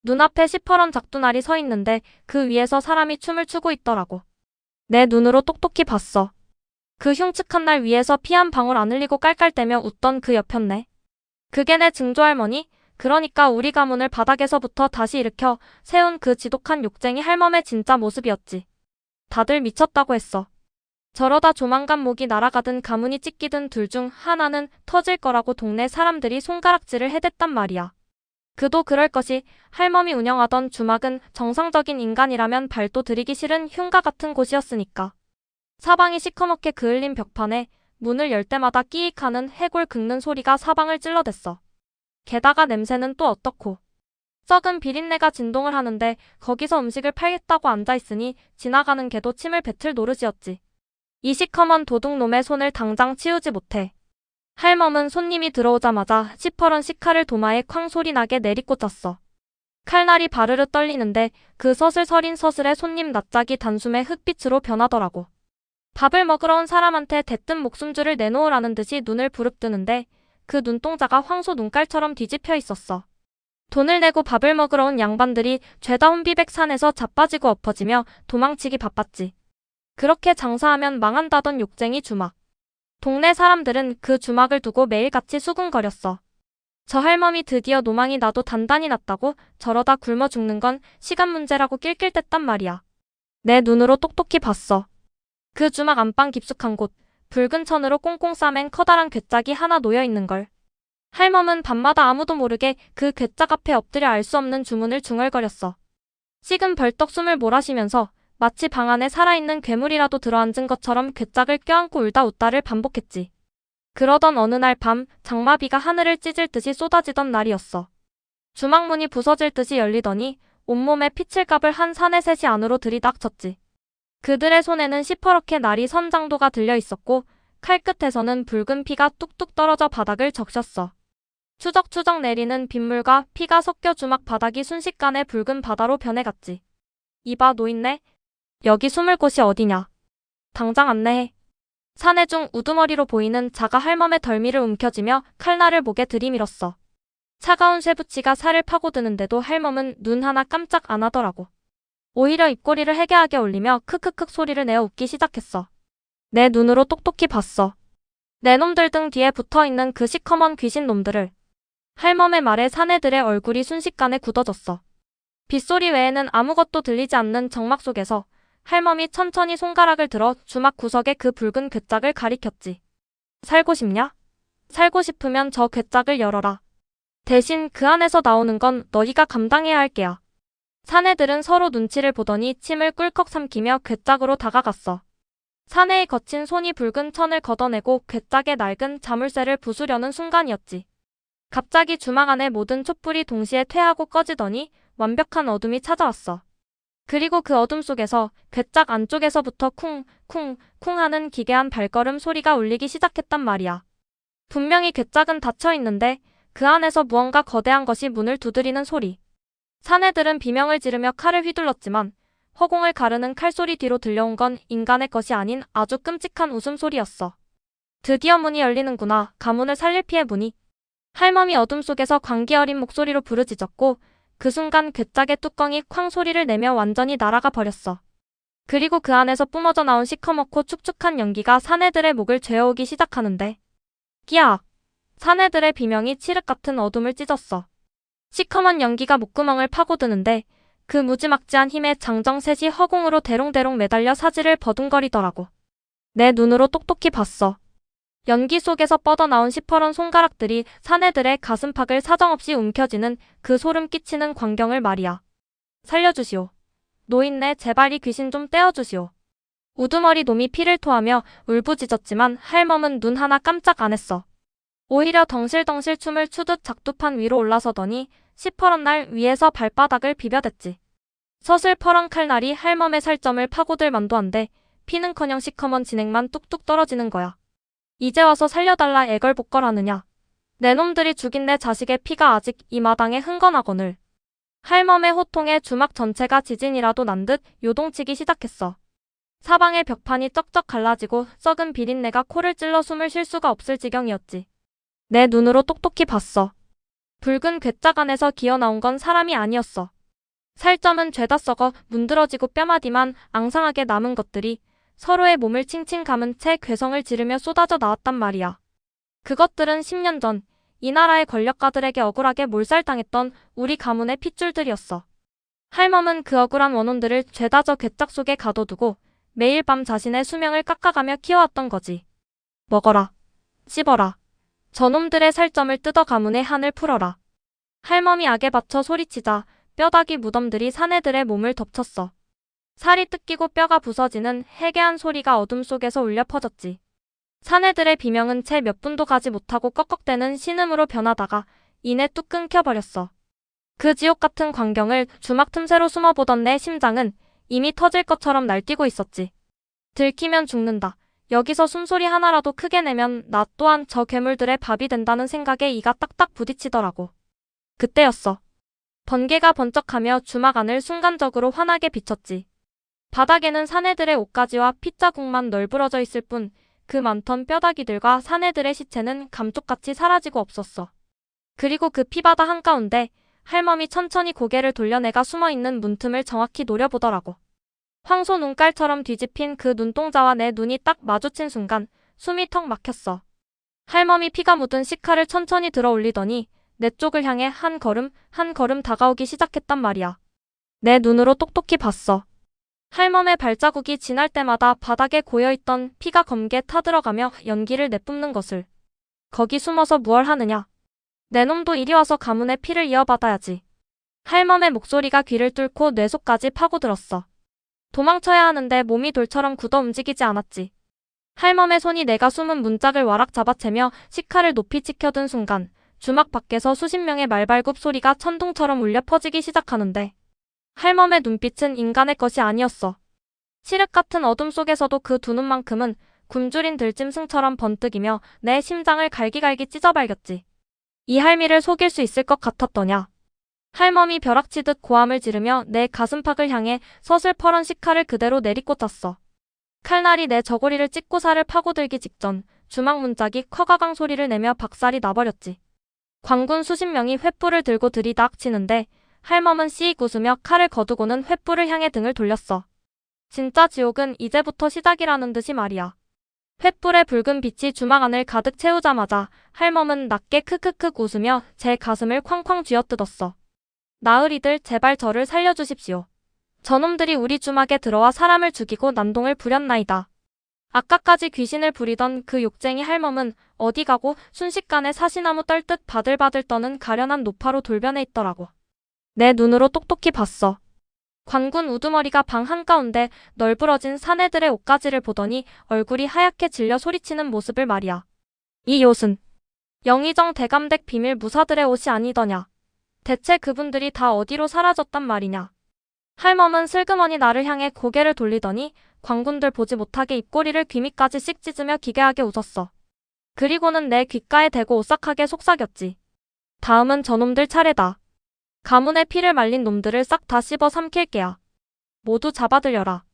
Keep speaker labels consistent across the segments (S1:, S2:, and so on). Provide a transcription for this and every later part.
S1: 눈앞에 시퍼런 작두날이 서 있는데 그 위에서 사람이 춤을 추고 있더라고. 내 눈으로 똑똑히 봤어. 그 흉측한 날 위에서 피 한 방울 안 흘리고 깔깔대며 웃던 그 옆였네. 그게 내 증조할머니, 그러니까 우리 가문을 바닥에서부터 다시 일으켜 세운 그 지독한 욕쟁이 할멈의 진짜 모습이었지. 다들 미쳤다고 했어. 저러다 조만간 목이 날아가든 가문이 찢기든 둘 중 하나는 터질 거라고 동네 사람들이 손가락질을 해댔단 말이야. 그도 그럴 것이 할멈이 운영하던 주막은 정상적인 인간이라면 발도 들이기 싫은 흉가 같은 곳이었으니까. 사방이 시커멓게 그을린 벽판에 문을 열 때마다 끼익 하는 해골 긁는 소리가 사방을 찔러댔어. 게다가 냄새는 또 어떻고. 썩은 비린내가 진동을 하는데 거기서 음식을 팔겠다고 앉아있으니 지나가는 개도 침을 뱉을 노릇이었지. 이 시커먼 도둑놈의 손을 당장 치우지 못해. 할멈은 손님이 들어오자마자 시퍼런 식칼을 도마에 쾅 소리나게 내리꽂았어. 칼날이 바르르 떨리는데 그 서슬서린 서슬에 손님 낯짝이 단숨에 흑빛으로 변하더라고. 밥을 먹으러 온 사람한테 대뜸 목숨줄을 내놓으라는 듯이 눈을 부릅뜨는데 그 눈동자가 황소 눈깔처럼 뒤집혀 있었어. 돈을 내고 밥을 먹으러 온 양반들이 죄다 혼비백산에서 자빠지고 엎어지며 도망치기 바빴지. 그렇게 장사하면 망한다던 욕쟁이 주막. 동네 사람들은 그 주막을 두고 매일같이 수군거렸어. 저 할멈이 드디어 노망이 나도 단단히 났다고 저러다 굶어 죽는 건 시간 문제라고 낄낄댔단 말이야. 내 눈으로 똑똑히 봤어. 그 주막 안방 깊숙한 곳, 붉은 천으로 꽁꽁 싸맨 커다란 괴짝이 하나 놓여있는걸. 할멈은 밤마다 아무도 모르게 그 괴짝 앞에 엎드려 알 수 없는 주문을 중얼거렸어. 식은 벌떡 숨을 몰아쉬면서 마치 방 안에 살아있는 괴물이라도 들어앉은 것처럼 괴짝을 껴안고 울다 웃다를 반복했지. 그러던 어느 날 밤 장마비가 하늘을 찢을 듯이 쏟아지던 날이었어. 주막문이 부서질 듯이 열리더니 온몸에 피칠갑을 한 사내셋이 안으로 들이닥쳤지. 그들의 손에는 시퍼렇게 날이 선장도가 들려 있었고 칼끝에서는 붉은 피가 뚝뚝 떨어져 바닥을 적셨어. 추적추적 내리는 빗물과 피가 섞여 주막 바닥이 순식간에 붉은 바다로 변해갔지. 이봐 노인네. 여기 숨을 곳이 어디냐. 당장 안내해. 사내 중 우두머리로 보이는 자가 할멈의 덜미를 움켜쥐며 칼날을 목에 들이밀었어. 차가운 쇠붙이가 살을 파고드는데도 할멈은 눈 하나 깜짝 안 하더라고. 오히려 입꼬리를 해괴하게 올리며 크크크 소리를 내어 웃기 시작했어. 내 눈으로 똑똑히 봤어. 내 놈들 등 뒤에 붙어있는 그 시커먼 귀신 놈들을. 할멈의 말에 사내들의 얼굴이 순식간에 굳어졌어. 빗소리 외에는 아무것도 들리지 않는 정막 속에서 할멈이 천천히 손가락을 들어 주막 구석에 그 붉은 괴짝을 가리켰지. 살고 싶냐? 살고 싶으면 저 괴짝을 열어라. 대신 그 안에서 나오는 건 너희가 감당해야 할 게야. 사내들은 서로 눈치를 보더니 침을 꿀꺽 삼키며 괴짝으로 다가갔어. 사내의 거친 손이 붉은 천을 걷어내고 괴짝의 낡은 자물쇠를 부수려는 순간이었지. 갑자기 주막 안의 모든 촛불이 동시에 퇴하고 꺼지더니 완벽한 어둠이 찾아왔어. 그리고 그 어둠 속에서 괴짝 안쪽에서부터 쿵, 쿵, 쿵 하는 기괴한 발걸음 소리가 울리기 시작했단 말이야. 분명히 괴짝은 닫혀 있는데 그 안에서 무언가 거대한 것이 문을 두드리는 소리. 사내들은 비명을 지르며 칼을 휘둘렀지만 허공을 가르는 칼소리 뒤로 들려온 건 인간의 것이 아닌 아주 끔찍한 웃음소리였어. 드디어 문이 열리는구나. 가문을 살릴 피해 문이. 할멈이 어둠 속에서 광기 어린 목소리로 부르짖었고 그 순간 괴짝의 뚜껑이 쾅 소리를 내며 완전히 날아가 버렸어. 그리고 그 안에서 뿜어져 나온 시커멓고 축축한 연기가 사내들의 목을 죄어오기 시작하는데 끼악! 사내들의 비명이 칠흑 같은 어둠을 찢었어. 시커먼 연기가 목구멍을 파고드는데 그 무지막지한 힘에 장정셋이 허공으로 대롱대롱 매달려 사지를 버둥거리더라고. 내 눈으로 똑똑히 봤어. 연기 속에서 뻗어나온 시퍼런 손가락들이 사내들의 가슴팍을 사정없이 움켜쥐는 그 소름 끼치는 광경을 말이야. 살려주시오. 노인네 제발 이 귀신 좀 떼어주시오. 우두머리 놈이 피를 토하며 울부짖었지만 할멈은 눈 하나 깜짝 안 했어. 오히려 덩실덩실 춤을 추듯 작두판 위로 올라서더니 시퍼런 날 위에서 발바닥을 비벼댔지. 서슬퍼런 칼날이 할멈의 살점을 파고들 만도 한데 피는커녕 시커먼 진액만 뚝뚝 떨어지는 거야. 이제 와서 살려달라 애걸복걸하느냐. 내 놈들이 죽인 내 자식의 피가 아직 이 마당에 흥건하거늘. 할멈의 호통에 주막 전체가 지진이라도 난 듯 요동치기 시작했어. 사방의 벽판이 쩍쩍 갈라지고 썩은 비린내가 코를 찔러 숨을 쉴 수가 없을 지경이었지. 내 눈으로 똑똑히 봤어. 붉은 괴짝 안에서 기어나온 건 사람이 아니었어. 살점은 죄다 썩어 문드러지고 뼈마디만 앙상하게 남은 것들이 서로의 몸을 칭칭 감은 채 괴성을 지르며 쏟아져 나왔단 말이야. 그것들은 10년 전 이 나라의 권력가들에게 억울하게 몰살당했던 우리 가문의 핏줄들이었어. 할멈은 그 억울한 원혼들을 죄다 저 괴짝 속에 가둬두고 매일 밤 자신의 수명을 깎아가며 키워왔던 거지. 먹어라. 씹어라. 저놈들의 살점을 뜯어 가문의 한을 풀어라. 할멈이 악에 받쳐 소리치자 뼈다귀 무덤들이 사내들의 몸을 덮쳤어. 살이 뜯기고 뼈가 부서지는 해괴한 소리가 어둠 속에서 울려 퍼졌지. 사내들의 비명은 채 몇 분도 가지 못하고 꺽꺽대는 신음으로 변하다가 이내 뚝 끊겨버렸어. 그 지옥 같은 광경을 주막 틈새로 숨어보던 내 심장은 이미 터질 것처럼 날뛰고 있었지. 들키면 죽는다. 여기서 숨소리 하나라도 크게 내면 나 또한 저 괴물들의 밥이 된다는 생각에 이가 딱딱 부딪히더라고. 그때였어. 번개가 번쩍하며 주막 안을 순간적으로 환하게 비쳤지. 바닥에는 사내들의 옷가지와 핏자국만 널브러져 있을 뿐 그 많던 뼈다귀들과 사내들의 시체는 감쪽같이 사라지고 없었어. 그리고 그 피바다 한가운데 할멈이 천천히 고개를 돌려 내가 숨어있는 문틈을 정확히 노려보더라고. 황소 눈깔처럼 뒤집힌 그 눈동자와 내 눈이 딱 마주친 순간 숨이 턱 막혔어. 할멈이 피가 묻은 식칼을 천천히 들어 올리더니 내 쪽을 향해 한 걸음 한 걸음 다가오기 시작했단 말이야. 내 눈으로 똑똑히 봤어. 할멈의 발자국이 지날 때마다 바닥에 고여있던 피가 검게 타들어가며 연기를 내뿜는 것을. 거기 숨어서 무얼 하느냐. 내 놈도 이리 와서 가문의 피를 이어받아야지. 할멈의 목소리가 귀를 뚫고 뇌 속까지 파고들었어. 도망쳐야 하는데 몸이 돌처럼 굳어 움직이지 않았지. 할멈의 손이 내가 숨은 문짝을 와락 잡아채며 식칼을 높이 치켜든 순간 주막 밖에서 수십 명의 말발굽 소리가 천둥처럼 울려 퍼지기 시작하는데 할멈의 눈빛은 인간의 것이 아니었어. 칠흑 같은 어둠 속에서도 그 두 눈만큼은 굶주린 들짐승처럼 번뜩이며 내 심장을 갈기갈기 찢어발겼지. 이 할미를 속일 수 있을 것 같았더냐. 할멈이 벼락치듯 고함을 지르며 내 가슴팍을 향해 서슬퍼런 식칼을 그대로 내리꽂았어. 칼날이 내 저고리를 찢고 살을 파고들기 직전 주막 문짝이 커가강 소리를 내며 박살이 나버렸지. 광군 수십 명이 횃불을 들고 들이닥치는데 할멈은 씩 웃으며 칼을 거두고는 횃불을 향해 등을 돌렸어. 진짜 지옥은 이제부터 시작이라는 듯이 말이야. 횃불의 붉은 빛이 주막 안을 가득 채우자마자 할멈은 낮게 크크크 웃으며 제 가슴을 쾅쾅 쥐어뜯었어. 나으리들 제발 저를 살려주십시오. 저놈들이 우리 주막에 들어와 사람을 죽이고 난동을 부렸나이다. 아까까지 귀신을 부리던 그 욕쟁이 할멈은 어디 가고 순식간에 사시나무 떨듯 바들바들 떠는 가련한 노파로 돌변해 있더라고. 내 눈으로 똑똑히 봤어. 관군 우두머리가 방 한가운데 널브러진 사내들의 옷가지를 보더니 얼굴이 하얗게 질려 소리치는 모습을 말이야. 이 옷은 영의정 대감댁 비밀 무사들의 옷이 아니더냐. 대체 그분들이 다 어디로 사라졌단 말이냐. 할멈은 슬그머니 나를 향해 고개를 돌리더니 관군들 보지 못하게 입꼬리를 귀밑까지 씩 찢으며 기괴하게 웃었어. 그리고는 내 귓가에 대고 오싹하게 속삭였지. 다음은 저놈들 차례다. 가문의 피를 말린 놈들을 싹 다 씹어 삼킬게야. 모두 잡아들여라.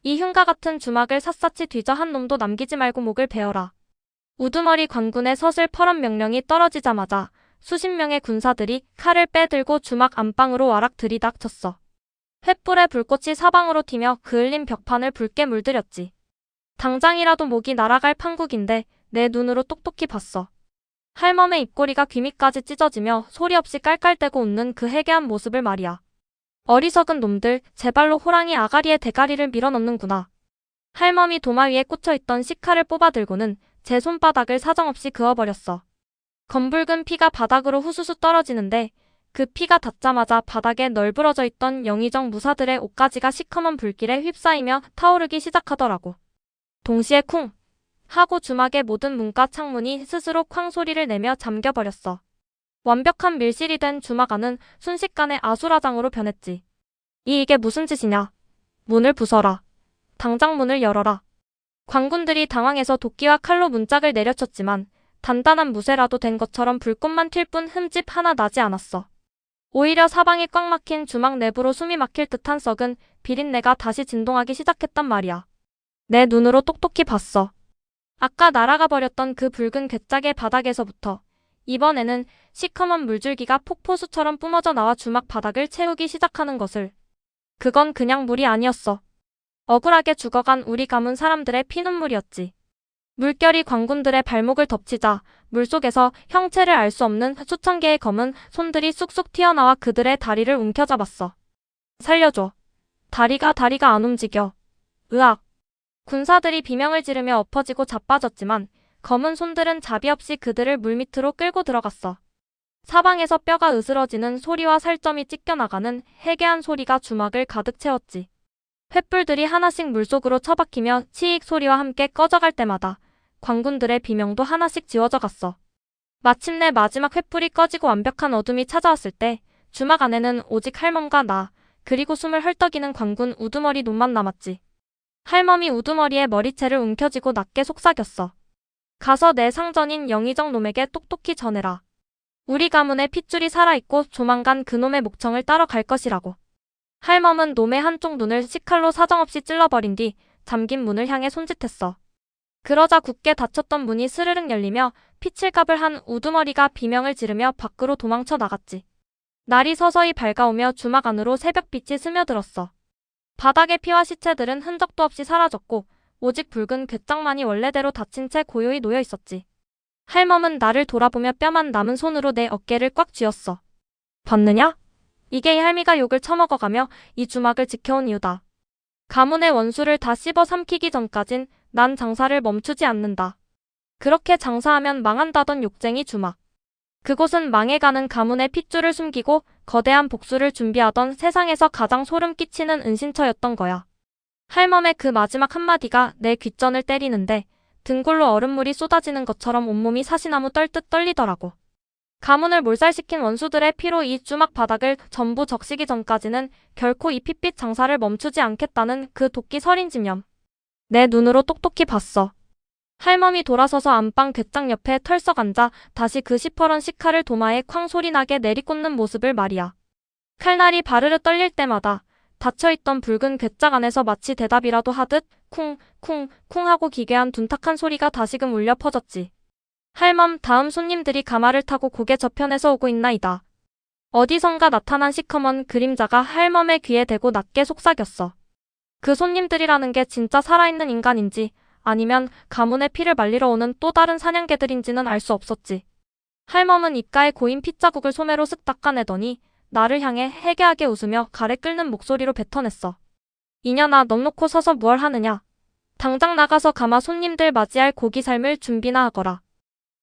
S1: 이 흉가 같은 주막을 샅샅이 뒤져 한 놈도 남기지 말고 목을 베어라. 우두머리 관군의 서슬퍼런 명령이 떨어지자마자 수십 명의 군사들이 칼을 빼들고 주막 안방으로 와락 들이닥쳤어. 횃불의 불꽃이 사방으로 튀며 그을린 벽판을 붉게 물들였지. 당장이라도 목이 날아갈 판국인데 내 눈으로 똑똑히 봤어. 할멈의 입꼬리가 귀밑까지 찢어지며 소리 없이 깔깔대고 웃는 그 해괴한 모습을 말이야. 어리석은 놈들, 제발로 호랑이 아가리에 대가리를 밀어넣는구나. 할멈이 도마 위에 꽂혀있던 식칼을 뽑아들고는 제 손바닥을 사정없이 그어버렸어. 검붉은 피가 바닥으로 후수수 떨어지는데 그 피가 닿자마자 바닥에 널브러져 있던 영의정 무사들의 옷가지가 시커먼 불길에 휩싸이며 타오르기 시작하더라고. 동시에 쿵! 하고 주막의 모든 문과 창문이 스스로 쾅 소리를 내며 잠겨버렸어. 완벽한 밀실이 된 주막 안은 순식간에 아수라장으로 변했지. 이게 무슨 짓이냐. 문을 부숴라. 당장 문을 열어라. 관군들이 당황해서 도끼와 칼로 문짝을 내려쳤지만 단단한 무쇠라도 된 것처럼 불꽃만 튈 뿐 흠집 하나 나지 않았어. 오히려 사방이 꽉 막힌 주막 내부로 숨이 막힐 듯한 썩은 비린내가 다시 진동하기 시작했단 말이야. 내 눈으로 똑똑히 봤어. 아까 날아가 버렸던 그 붉은 괴짝의 바닥에서부터 이번에는 시커먼 물줄기가 폭포수처럼 뿜어져 나와 주막 바닥을 채우기 시작하는 것을. 그건 그냥 물이 아니었어. 억울하게 죽어간 우리 가문 사람들의 피눈물이었지. 물결이 광군들의 발목을 덮치자 물속에서 형체를 알 수 없는 수천 개의 검은 손들이 쑥쑥 튀어나와 그들의 다리를 움켜잡았어. 살려줘. 다리가 안 움직여. 으악. 군사들이 비명을 지르며 엎어지고 자빠졌지만 검은 손들은 자비 없이 그들을 물밑으로 끌고 들어갔어. 사방에서 뼈가 으스러지는 소리와 살점이 찢겨나가는 해괴한 소리가 주막을 가득 채웠지. 횃불들이 하나씩 물속으로 처박히며 치익 소리와 함께 꺼져갈 때마다 광군들의 비명도 하나씩 지워져 갔어. 마침내 마지막 횃불이 꺼지고 완벽한 어둠이 찾아왔을 때 주막 안에는 오직 할멈과 나, 그리고 숨을 헐떡이는 광군 우두머리 놈만 남았지. 할멈이 우두머리의 머리채를 움켜쥐고 낮게 속삭였어. 가서 내 상전인 영의정 놈에게 똑똑히 전해라. 우리 가문의 핏줄이 살아있고 조만간 그놈의 목청을 따러 갈 것이라고. 할멈은 놈의 한쪽 눈을 식칼로 사정없이 찔러버린 뒤 잠긴 문을 향해 손짓했어. 그러자 굳게 닫혔던 문이 스르륵 열리며 피칠갑을 한 우두머리가 비명을 지르며 밖으로 도망쳐 나갔지. 날이 서서히 밝아오며 주막 안으로 새벽빛이 스며들었어. 바닥의 피와 시체들은 흔적도 없이 사라졌고 오직 붉은 괴짝만이 원래대로 닫힌 채 고요히 놓여 있었지. 할멈은 나를 돌아보며 뼈만 남은 손으로 내 어깨를 꽉 쥐었어. 봤느냐? 이게 이 할미가 욕을 처먹어가며 이 주막을 지켜온 이유다. 가문의 원수를 다 씹어 삼키기 전까진 난 장사를 멈추지 않는다. 그렇게 장사하면 망한다던 욕쟁이 주막. 그곳은 망해가는 가문의 핏줄을 숨기고 거대한 복수를 준비하던 세상에서 가장 소름 끼치는 은신처였던 거야. 할멈의 그 마지막 한마디가 내 귓전을 때리는데 등골로 얼음물이 쏟아지는 것처럼 온몸이 사시나무 떨듯 떨리더라고. 가문을 몰살시킨 원수들의 피로 이 주막 바닥을 전부 적시기 전까지는 결코 이 핏빛 장사를 멈추지 않겠다는 그 도끼 서린 집념. 내 눈으로 똑똑히 봤어. 할멈이 돌아서서 안방 괴짝 옆에 털썩 앉아 다시 그 시퍼런 식칼을 도마에 쾅 소리나게 내리꽂는 모습을 말이야. 칼날이 바르르 떨릴 때마다 닫혀있던 붉은 괴짝 안에서 마치 대답이라도 하듯 쿵, 쿵, 쿵 하고 기괴한 둔탁한 소리가 다시금 울려 퍼졌지. 할멈, 다음 손님들이 가마를 타고 고개 저편에서 오고 있나이다. 어디선가 나타난 시커먼 그림자가 할멈의 귀에 대고 낮게 속삭였어. 그 손님들이라는 게 진짜 살아있는 인간인지 아니면 가문의 피를 말리러 오는 또 다른 사냥개들인지는 알 수 없었지. 할멈은 입가에 고인 핏자국을 소매로 쓱 닦아내더니 나를 향해 해괴하게 웃으며 가래 끓는 목소리로 뱉어냈어. 이년아, 넋 놓고 서서 무얼 하느냐. 당장 나가서 가마 손님들 맞이할 고기 삶을 준비나 하거라.